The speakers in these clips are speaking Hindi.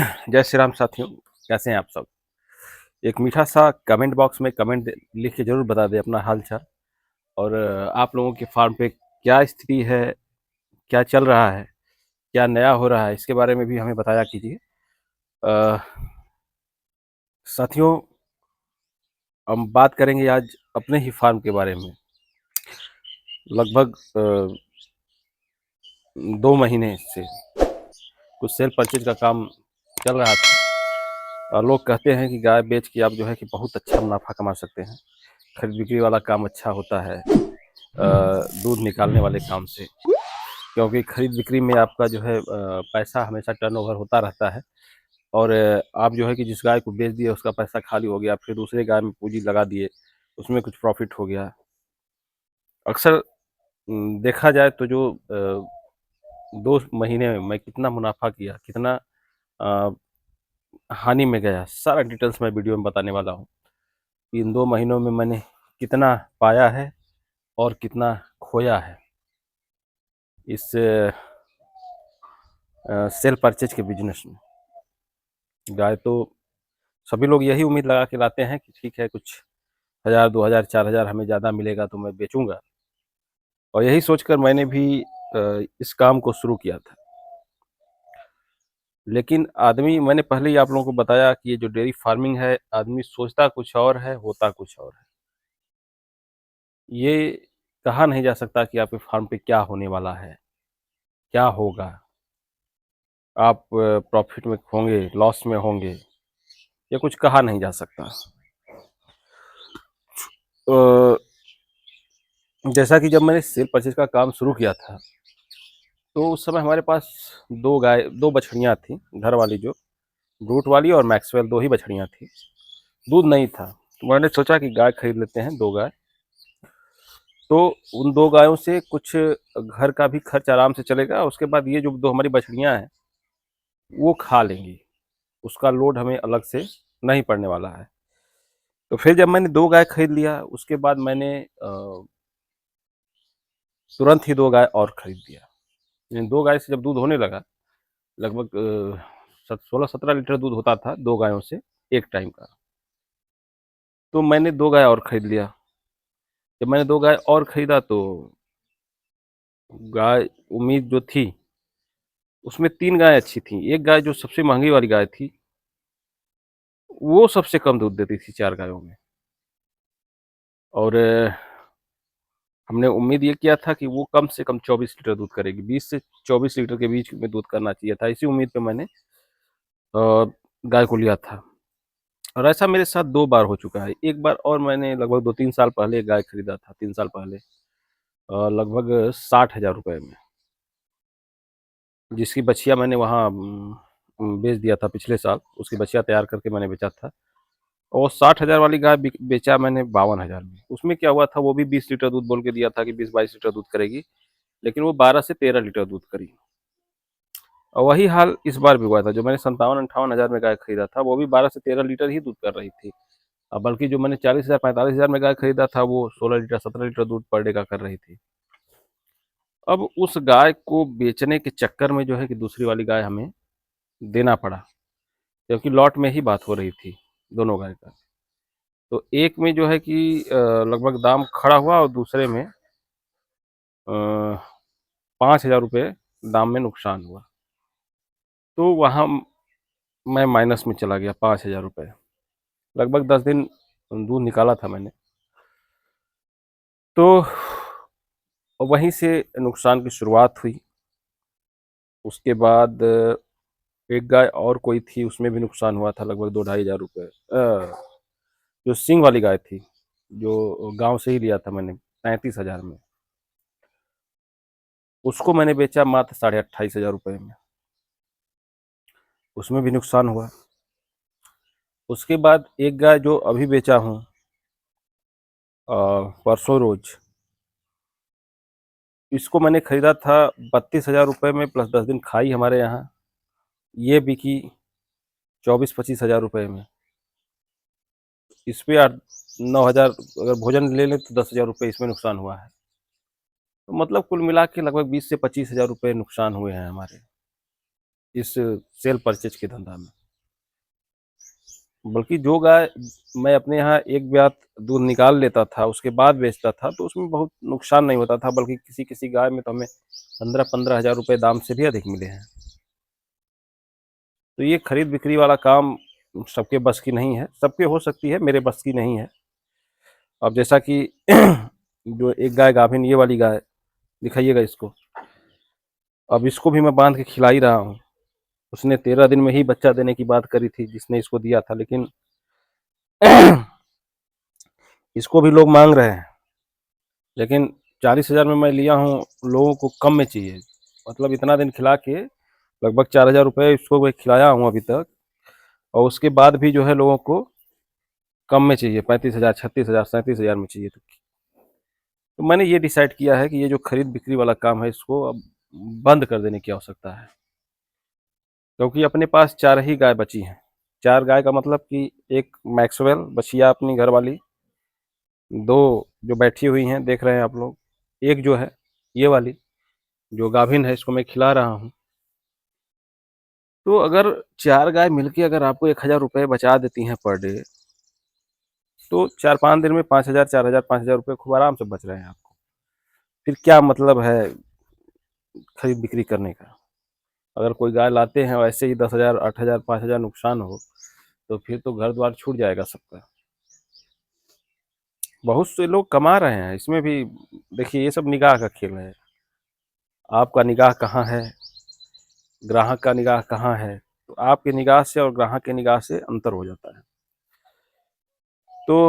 जय श्री राम साथियों, कैसे हैं आप सब? एक मीठा सा कमेंट बॉक्स में कमेंट लिख के ज़रूर बता दें अपना हाल चाल। और आप लोगों के फार्म पे क्या स्थिति है, क्या चल रहा है, क्या नया हो रहा है, इसके बारे में भी हमें बताया कीजिए। अ, साथियों, हम बात करेंगे आज अपने ही फार्म के बारे में। लगभग 2 महीने से कुछ सेल परचेज का काम चल रहा था और लोग कहते हैं कि गाय बेच के आप जो है कि बहुत अच्छा मुनाफा कमा सकते हैं। खरीद बिक्री वाला काम अच्छा होता है दूध निकालने वाले काम से, क्योंकि खरीद बिक्री में आपका जो है पैसा हमेशा टर्नओवर होता रहता है। और आप जो है कि जिस गाय को बेच दिए उसका पैसा खाली हो गया, फिर दूसरे गाय में पूंजी लगा दिए, उसमें कुछ प्रॉफिट हो गया। अक्सर देखा जाए तो जो 2 महीने में मैं कितना मुनाफा किया, कितना अ, हानि में गया, सारा डिटेल्स मैं वीडियो में बताने वाला हूँ। इन 2 महीनों में मैंने कितना पाया है और कितना खोया है इस सेल परचेज के बिजनेस में। गाय तो सभी लोग यही उम्मीद लगा के लाते हैं कि ठीक है, कुछ 1000, 2000, 4000 हमें ज़्यादा मिलेगा तो मैं बेचूंगा। और यही सोचकर मैंने भी इस काम को शुरू किया था। लेकिन आदमी, मैंने पहले ही आप लोगों को बताया कि ये जो डेयरी फार्मिंग है, आदमी सोचता कुछ और है, होता कुछ और है। ये कहा नहीं जा सकता कि आपके फार्म पे क्या होने वाला है, क्या होगा। आप प्रॉफिट में होंगे, लॉस में होंगे, ये कुछ कहा नहीं जा सकता। अ, जैसा कि जब मैंने सेल परचेज का काम शुरू किया था तो उस समय हमारे पास 2 बछड़ियाँ थी, घर वाली जो ब्रूट वाली और मैक्सवेल, 2 ही बछड़ियाँ थी। दूध नहीं था, तो मैंने सोचा कि गाय खरीद लेते हैं, 2 गाय। तो उन 2 गायों से कुछ घर का भी खर्च आराम से चलेगा, उसके बाद ये जो 2 हमारी बछड़ियाँ हैं वो खा लेंगी, उसका लोड हमें अलग से नहीं पड़ने वाला है। तो फिर जब मैंने 2 गाय खरीद लिया, उसके बाद मैंने तुरंत ही 2 गाय और खरीद दिया। इन 2 गाय से जब दूध होने लगा, लगभग 16-17 लीटर दूध होता था 2 गायों से एक टाइम का, तो मैंने 2 गाय और खरीद लिया। जब मैंने 2 गाय और खरीदा तो गाय, उम्मीद जो थी उसमें 3 गाय अच्छी थी। एक गाय जो सबसे महंगी वाली गाय थी, वो सबसे कम दूध देती थी 4 गायों में। और हमने उम्मीद ये किया था कि वो कम से कम 24 लीटर दूध करेगी, 20 से 24 लीटर के बीच में दूध करना चाहिए था। इसी उम्मीद पे मैंने गाय को लिया था। और ऐसा मेरे साथ 2 बार हो चुका है। एक बार और मैंने लगभग 2-3 साल पहले गाय खरीदा था, 3 साल पहले, लगभग 60,000 रुपए में, जिसकी बछिया मैंने वहाँ बेच दिया था पिछले साल। उसकी बछिया तैयार करके मैंने बेचा था और 60,000 वाली गाय बेचा मैंने 52,000 में। उसमें क्या हुआ था, वो भी 20 लीटर दूध बोल के दिया था कि 20-22 लीटर दूध करेगी, लेकिन वो 12 से 13 लीटर दूध करी। और वही हाल इस बार भी हुआ था। जो मैंने 57-58 हज़ार में गाय खरीदा था, वो भी 12 से 13 लीटर ही दूध कर रही थी। बल्कि जो मैंने 40,000, 45,000 में गाय खरीदा था, वो 16 लीटर, 17 लीटर दूध पर डे का कर रही थी। अब उस गाय को बेचने के चक्कर में जो है कि दूसरी वाली गाय हमें देना पड़ा, क्योंकि लॉट में ही बात हो रही थी दोनों गाय का। तो एक में जो है कि लगभग दाम खड़ा हुआ और दूसरे में 5,000 रुपये दाम में नुकसान हुआ। तो वहाँ मैं माइनस में चला गया, 5,000 रुपये। लगभग 10 दिन दूध निकाला था मैंने। तो वहीं से नुकसान की शुरुआत हुई। उसके बाद एक गाय और कोई थी, उसमें भी नुकसान हुआ था, लगभग 2-2.5 हज़ार रुपये। जो सिंग वाली गाय थी, जो गांव से ही लिया था मैंने 33,000 में, उसको मैंने बेचा मात्र 28,500 में। उसमें भी नुकसान हुआ। उसके बाद एक गाय जो अभी बेचा हूँ परसों रोज, इसको मैंने खरीदा था 32,000 रुपये में, प्लस 10 दिन खाई हमारे यहाँ। ये बिकी 24-25 हज़ार रुपये में। इस पे 8-9 हज़ार अगर भोजन ले लें तो 10,000 रुपये इसमें नुकसान हुआ है। तो मतलब कुल मिला के लगभग 20 से 25 हज़ार रुपये नुकसान हुए हैं हमारे इस सेल परचेज के धंधा में। बल्कि जो गाय मैं अपने यहाँ एक ब्यात दूध निकाल लेता था, उसके बाद बेचता था, तो उसमें बहुत नुकसान नहीं होता था, बल्कि किसी-किसी गाय में तो हमें 15-15 हज़ार रुपए दाम से भी अधिक मिले हैं। तो ये खरीद-बिक्री वाला काम सबके बस की नहीं है, सबके हो सकती है, मेरे बस की नहीं है। अब जैसा कि जो एक गाय गाभिन ये वाली गाय दिखाइएगा इसको, अब इसको भी मैं बाँध के खिला ही रहा हूँ। उसने 13 दिन में ही बच्चा देने की बात करी थी जिसने इसको दिया था, लेकिन इसको भी लोग माँग रहे हैं। लेकिन 40,000 में मैं लिया हूँ, लोगों को कम में चाहिए। मतलब इतना दिन खिला के लगभग 4,000 रुपए इसको मैं खिलाया हूँ अभी तक, और उसके बाद भी जो है लोगों को कम में चाहिए, 35,000, 36,000, 37,000 में चाहिए। तो मैंने ये डिसाइड किया है कि ये जो खरीद-बिक्री वाला काम है, इसको अब बंद कर देने की आवश्यकता है। क्योंकि अपने पास 4 ही गाय बची हैं। 4 गाय का मतलब कि एक मैक्सवेल बछिया अपनी घर वाली, 2 जो बैठी हुई हैं देख रहे हैं आप लोग, एक जो है ये वाली जो गाभिन है, इसको मैं खिला रहा हूँ। तो अगर 4 गाय मिलके अगर आपको 1,000 रुपए बचा देती हैं पर डे, तो 4-5 दिन में 5,000, 4,000, 5,000 रुपए खूब आराम से बच रहे हैं आपको। फिर क्या मतलब है खरीद-बिक्री करने का? अगर कोई गाय लाते हैं और ऐसे ही 10,000, 8,000, 5,000 नुकसान हो, तो फिर तो घर-द्वार छूट जाएगा सबका। बहुत से लोग कमा रहे हैं, इसमें भी देखिए ये सब निगाह का खेल है। आपका निगाह कहाँ है, ग्राहक का निगाह कहाँ है, तो आपकी निगाह से और ग्राहक की निगाह से अंतर हो जाता है। तो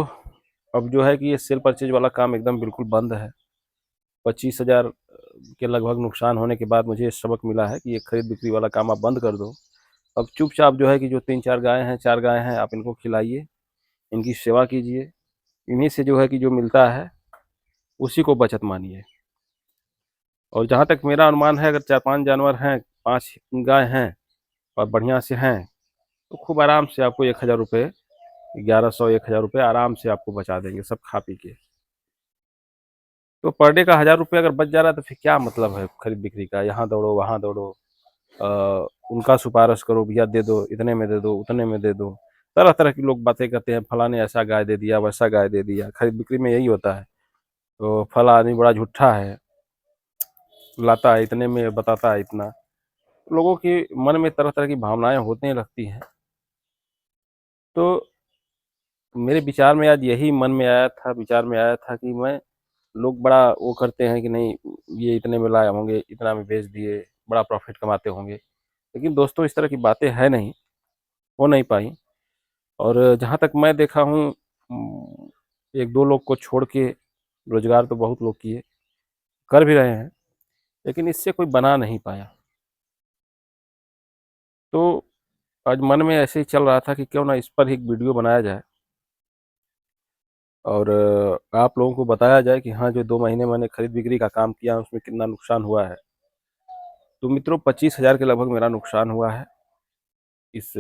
अब जो है कि ये सेल परचेज वाला काम एकदम बिल्कुल बंद है। 25,000 के लगभग नुकसान होने के बाद मुझे ये सबक मिला है कि ये खरीद-बिक्री वाला काम आप बंद कर दो। अब चुपचाप जो है कि जो 3-4 गाय हैं, 4 गाय हैं, आप इनको खिलाइए, इनकी सेवा कीजिए। इन्हीं से जो है कि जो मिलता है, उसी को बचत मानिए। और जहाँ तक मेरा अनुमान है, अगर 4-5 जानवर हैं, 5 गाय हैं और बढ़िया से हैं, तो खूब आराम से आपको 1,000 रुपए, 1,100, 1,000 रुपए आराम से आपको बचा देंगे सब खा-पी के। तो पर डे का 1,000 रुपए अगर बच जा रहा है, तो फिर क्या मतलब है खरीद-बिक्री का? यहाँ दौड़ो, वहाँ दौड़ो, उनका सिफ़ारिश करो, भैया दे दो, इतने में दे दो, उतने में दे दो। तरह-तरह की लोग बातें करते हैं, फलाँ ने ऐसा गाय दे दिया, वैसा गाय दे दिया। खरीद-बिक्री में यही होता है। तो फलाँ आदमी बड़ा झूठा है, लाता है इतने में, बताता है इतना। लोगों के मन में तरह-तरह की भावनाएँ होने लगती हैं। तो मेरे विचार में आज यही मन में आया था, विचार में आया था कि मैं लोग बड़ा वो करते हैं कि नहीं, ये इतने में लाए होंगे, इतना में बेच दिए, बड़ा प्रॉफ़िट कमाते होंगे। लेकिन दोस्तों इस तरह की बातें हैं नहीं, हो नहीं पाई। और जहाँ तक मैं देखा हूँ, 1-2 लोग को छोड़ के रोज़गार तो बहुत लोग किए, कर भी रहे हैं, लेकिन इससे कोई बना नहीं पाया। तो आज मन में ऐसे ही चल रहा था कि क्यों ना इस पर एक वीडियो बनाया जाए और आप लोगों को बताया जाए कि हाँ, जो 2 महीने मैंने खरीद-बिक्री का काम किया, उसमें कितना नुकसान हुआ है। तो मित्रों 25,000 के लगभग मेरा नुकसान हुआ है इस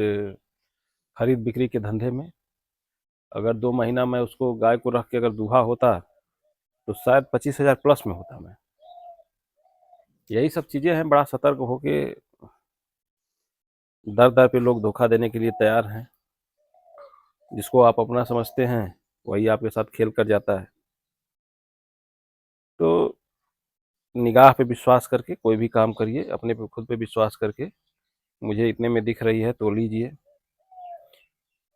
खरीद-बिक्री के धंधे में। अगर 2 महीना मैं उसको गाय को रख के अगर दूहा होता, तो शायद 25,000 प्लस में होता मैं। यही सब चीज़ें हैं, बड़ा सतर्क होके दर-दर पे लोग धोखा देने के लिए तैयार हैं। जिसको आप अपना समझते हैं, वही आपके साथ खेल कर जाता है। तो निगाह पे विश्वास करके कोई भी काम करिए, अपने पे खुद पे विश्वास करके, मुझे इतने में दिख रही है तो लीजिए।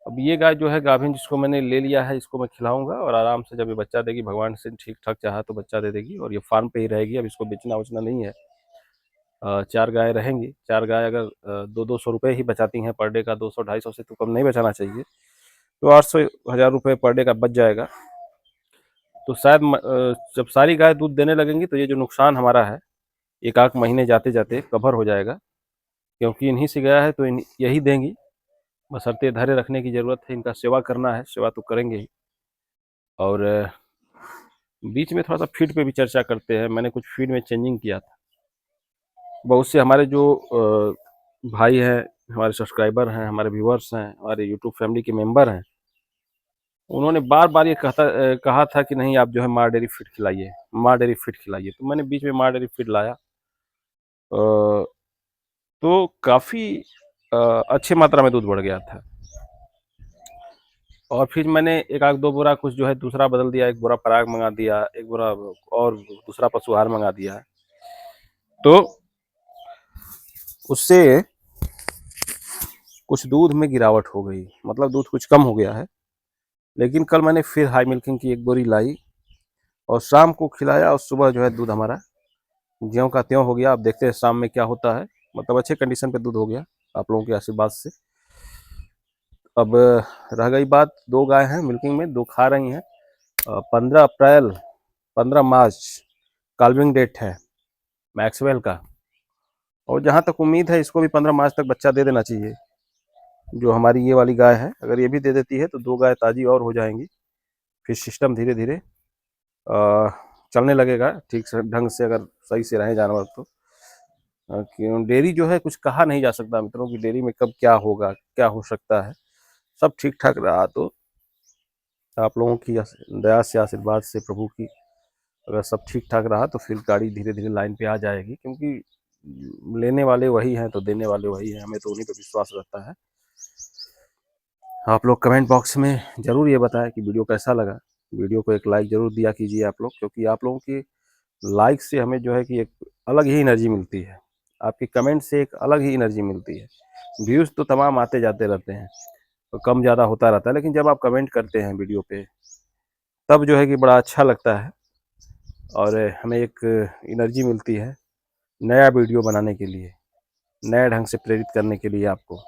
अब ये गाय जो है गाभिन जिसको मैंने ले लिया है, इसको मैं खिलाऊँगा और आराम से जब ये बच्चा देगी, भगवान से ठीक-ठाक चाहा तो बच्चा दे देगी और ये फ़ार्म पे ही रहेगी, अब इसको बेचना-वुचना नहीं है। 4 गाय रहेंगी, 4 गाय अगर 200-200 रुपए ही बचाती हैं पर डे का, 200-250 से तो कम नहीं बचाना चाहिए। तो 800 हज़ार रुपए पर डे का बच जाएगा। तो शायद जब सारी गाय दूध देने लगेंगी तो ये जो नुकसान हमारा है, 1 आध महीने जाते-जाते कवर हो जाएगा। क्योंकि इन्हीं से गया है तो यही देंगी, बशर्ते धैर्य रखने की ज़रूरत है, इनका सेवा करना है, सेवा तो करेंगे ही। और बीच में थोड़ा-सा फ़ीड पे भी चर्चा करते हैं, मैंने कुछ फ़ीड में चेंजिंग किया था। बहुत से हमारे जो भाई हैं, हमारे सब्सक्राइबर हैं, हमारे व्यूअर्स हैं, हमारे यूट्यूब फैमिली के मेंबर हैं, उन्होंने बार-बार ये कहा था कि नहीं आप जो है माँ डेयरी फ़ीड खिलाइए, माँ डेयरी फ़ीड खिलाइए। तो मैंने बीच में माँ डेयरी फ़ीड लाया। अ, तो काफ़ी अच्छी मात्रा में दूध बढ़ गया था। और फिर मैंने 1 आध 2 बोरा कुछ जो है दूसरा बदल दिया, 1 बोरा पराग मँगा दिया, 1 बोरा और दूसरा पशु आहार मँगा दिया। तो उससे कुछ दूध में गिरावट हो गई, मतलब दूध कुछ कम हो गया है। लेकिन कल मैंने फिर हाई मिल्किंग की 1 बोरी लाई और शाम को खिलाया और सुबह जो है दूध हमारा ज्यों का त्यों हो गया। अब देखते हैं शाम में क्या होता है, मतलब अच्छे कंडीशन पे दूध हो गया आप लोगों के आशीर्वाद से। अब रह गई बात, 2 गाय हैं मिल्किंग में, 2 खा रही हैं। 15 अप्रैल 15 मार्च काल्विंग डेट है मैक्सवेल का, और जहाँ तक उम्मीद है इसको भी 15 मार्च तक बच्चा दे देना चाहिए। जो हमारी ये वाली गाय है, अगर ये भी दे देती है तो 2 गाय ताज़ी और हो जाएंगी। फिर सिस्टम धीरे-धीरे चलने लगेगा ठीक से ढंग से, अगर सही से रहें जानवर तो। क्यों डेयरी जो है कुछ कहा नहीं जा सकता मित्रों कि डेयरी में कब क्या होगा, क्या हो सकता है। सब ठीक-ठाक रहा तो आप लोगों की दया से, आशीर्वाद से, प्रभु की, अगर सब ठीक-ठाक रहा तो फिर गाड़ी धीरे-धीरे लाइन पे आ जाएगी, क्योंकि लेने वाले वही हैं तो देने वाले वही हैं, हमें तो उन्हीं पे विश्वास रहता है। आप लोग कमेंट बॉक्स में ज़रूर ये बताएं कि वीडियो कैसा लगा। वीडियो को एक लाइक ज़रूर दिया कीजिए आप लोग, क्योंकि आप लोगों की लाइक से हमें जो है कि एक अलग ही एनर्जी मिलती है। आपके कमेंट से एक अलग ही एनर्जी मिलती है। व्यूज़ तो तमाम आते जाते रहते हैं, तो कम ज़्यादा होता रहता है, लेकिन जब आप कमेंट करते हैं वीडियो पे तब जो है कि बड़ा अच्छा लगता है और हमें एक एनर्जी मिलती है नया वीडियो बनाने के लिए, नए ढंग से प्रेरित करने के लिए आपको।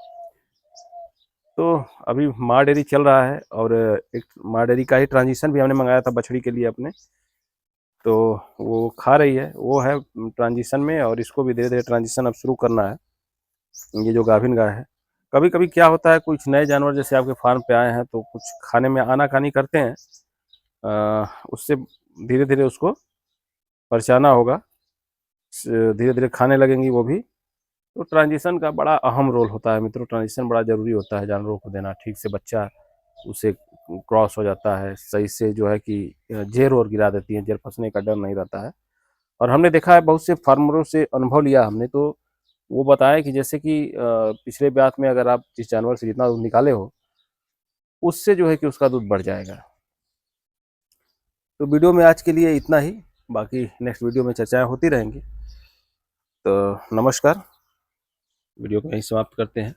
तो अभी माँ डेयरी चल रहा है और एक माँ डेयरी का ही ट्रांजिशन भी हमने मंगाया था बछड़ी के लिए अपने, तो वो खा रही है, वो है ट्रांजिशन में, और इसको भी धीरे-धीरे ट्रांजिशन अब शुरू करना है, ये जो गाभिन गाय है। कभी-कभी क्या होता है, कुछ नए जानवर जैसे आपके फार्म पे आए हैं तो कुछ खाने में आनाकानी करते हैं, उससे धीरे-धीरे उसको पहचाना होगा, धीरे-धीरे खाने लगेंगी वो भी। तो ट्रांजिशन का बड़ा अहम रोल होता है मित्रों, ट्रांजिशन बड़ा ज़रूरी होता है जानवरों को देना, ठीक से बच्चा उसे क्रॉस हो जाता है, सही से जो है कि जेर और गिरा देती है, जेर फँसने का डर नहीं रहता है। और हमने देखा है बहुत से फार्मरों से अनुभव लिया हमने, तो वो बताया कि जैसे कि पिछले ब्यात में अगर आप जिस जानवर से जितना दूध निकाले हो, उससे जो है कि उसका दूध बढ़ जाएगा। तो वीडियो में आज के लिए इतना ही, बाकी नेक्स्ट वीडियो में चर्चाएँ होती रहेंगी। तो नमस्कार, वीडियो को यहीं समाप्त करते हैं।